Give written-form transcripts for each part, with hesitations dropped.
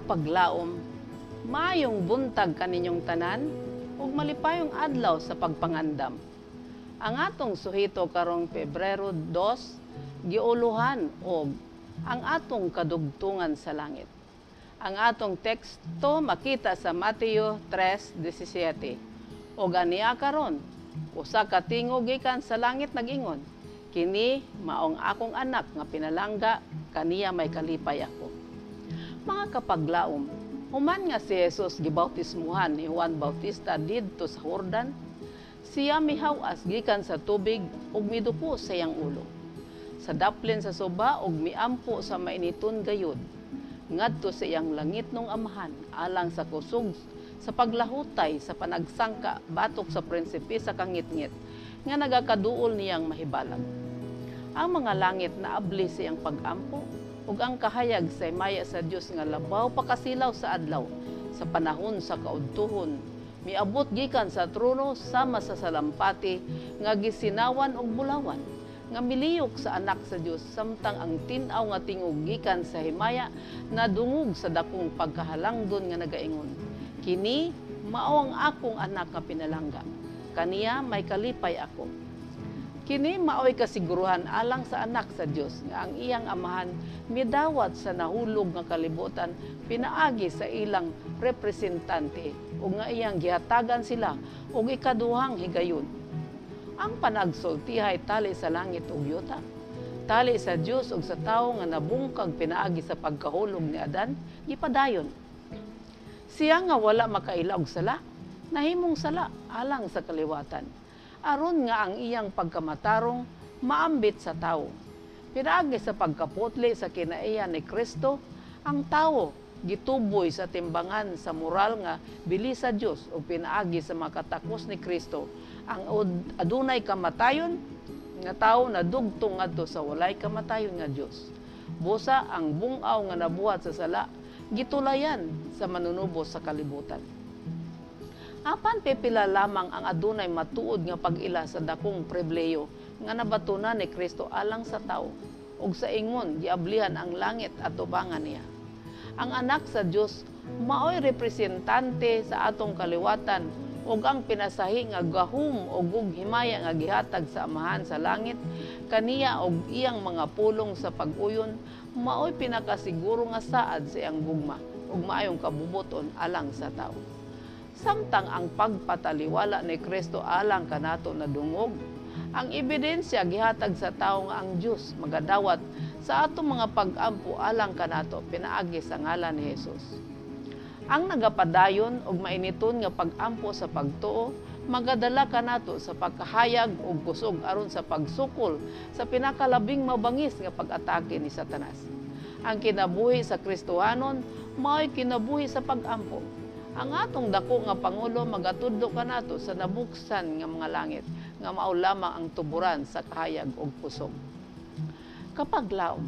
Kapaglaom, maayong buntag kaninyong tanan, ug malipayong adlaw sa pagpangandam. Ang atong suhito karong Pebrero 2, giuluhan og ang atong kadugtungan sa langit. Ang atong teksto makita sa Mateo 3:17. Og aniya karon, usa ka tingog gikan sa langit nag-ingon, kini maong akong anak nga pinalangga, kaniya may kalipay ako. Mga kapaglaom, human nga si Jesus gibautismuhan ni Juan Bautista didto sa Jordan, siya mihawas gikan sa tubig ug miduko sa iyang ulo. Sa daplin sa suba ug miampo sa mainiton gayud, ngadto sa iyang langitnong amahan alang sa kusog sa paglahutay sa panagsangka batok sa prinsipe sa kangitngit nga nagakaduol niyang mahibalag. Ang mga langit naabli sa iyang pag-ampo ug ang kahayag sa maya sa Dios nga labaw pakasilaw sa adlaw sa panahon sa kaudtuhon miabot gikan sa trono sama sa salampati nga gisinawan og bulawan nga miliyok sa anak sa Dios samtang ang tin-aw nga tingog gikan sa himaya nadungog sa dakong pagkahalangdon nga nagaingon, kini mao ang akong anak nga pinalangga, kaniya may kalipay ako. Kini maoy kasiguruhan alang sa anak sa Dios nga ang iyang amahan midawat sa nahulog nga kalibutan pinaagi sa ilang representante ug nga iyang gihatagan sila og ikaduhang higayon. Ang panagsultihay tali sa langit ug yuta, tali sa Dios ug sa tawo nga nabungkag pinaagi sa pagkahulog ni Adan, gipadayon. Siya nga wala makaila og sala, nahimong sala alang sa kaliwatan, aron nga ang iyang pagkamatarong maambit sa tawo. Pinaagi sa pagkaputli sa kinaiya ni Kristo, ang tawo gituboy sa timbangan sa moral nga bili sa Dios o pinaagi sa makatakos ni Kristo. Ang adunay kamatayon nga tawo nadugtong ngadto sa walay kamatayon nga Dios. Busa ang bungaw nga nabuhat sa sala gitulayan sa manunubos sa kalibutan. Apan pipila lamang ang adunay matuod nga pag-ila sa dakong pribileyo nga nabatunan ni Kristo alang sa tawo ug sa ingon giablihan ang langit at tubangan niya. Ang anak sa Dios maoy representante sa atong kaliwatan ug ang pinasahi nga gahom ug himaya nga gihatag sa amahan sa langit kaniya og iyang mga pulong sa pag-uyon maoy pinakasiguro nga saad sa iyang gugma ug maayong kabubuton alang sa tawo. Samtang ang pagpataliwala ni Kristo alang kanato nadungog, ang ebidensya gihatag sa tawo nga ang Dios magadawat sa atong mga pag-ampo alang kanato pinaagi sa ngalan ni Jesus. Ang nagapadayon og mainiton nga pag-ampo sa pagtuo magadala kanato sa pagkahayag og kusog aron sa pagsukol sa pinakalabing mabangis nga pag-atake ni Satanas. Ang kinabuhi sa Kristohanon mao'y kinabuhi sa pag-ampo. Ang atong dako nga Pangulo magatudlo kanato sa nabuksan nga mga langit nga mao lamang ang tuburan sa kahayag ug kusog. Kapaglaom,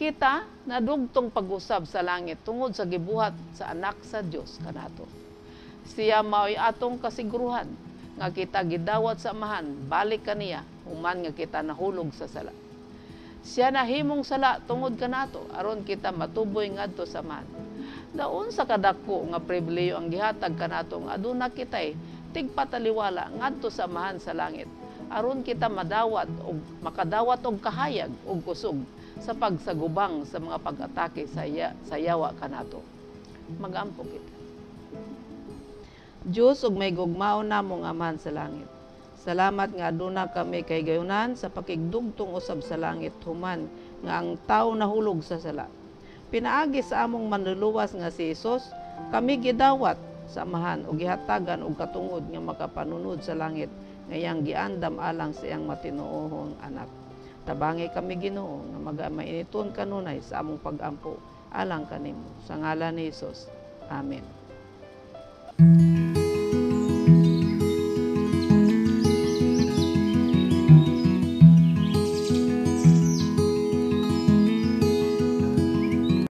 kita nadugtong pag-usab sa langit tungod sa gibuhat sa anak sa Dios kanato. Siya mao'y atong kasiguruhan nga kita gidawat sa amahan balik kaniya human nga kita nahulog sa sala. Siya nahimong sala tungod kanato aron kita matuboy ngadto sa amahan. Daon sa kadako nga pribileyo ang gihatag kanato nga aduna kitay tigpataliwala ngadto sa amahan sa langit aron kita madawat og makadawat og kahayag ug kusog sa pagsagubang sa mga pag-atake sa yawa kanato. Magampo kita. Diyos ug may gugmaon namong amahan sa langit. Salamat nga aduna kami kay gayunan sa pakigdugtong usab sa langit human nga ang tawo nahulog sa sala. Pinaagi sa among manluluwas nga si Jesus, kami gidawat sa amahan o gihatagan og katungod nga makapanunod sa langit ngayang giandam alang sa iyang matinuohong anak. Tabangi kami Ginoo nga magamainiton kanunay sa among pag-ampo alang kanimo sa ngalan ni Jesus. Amen.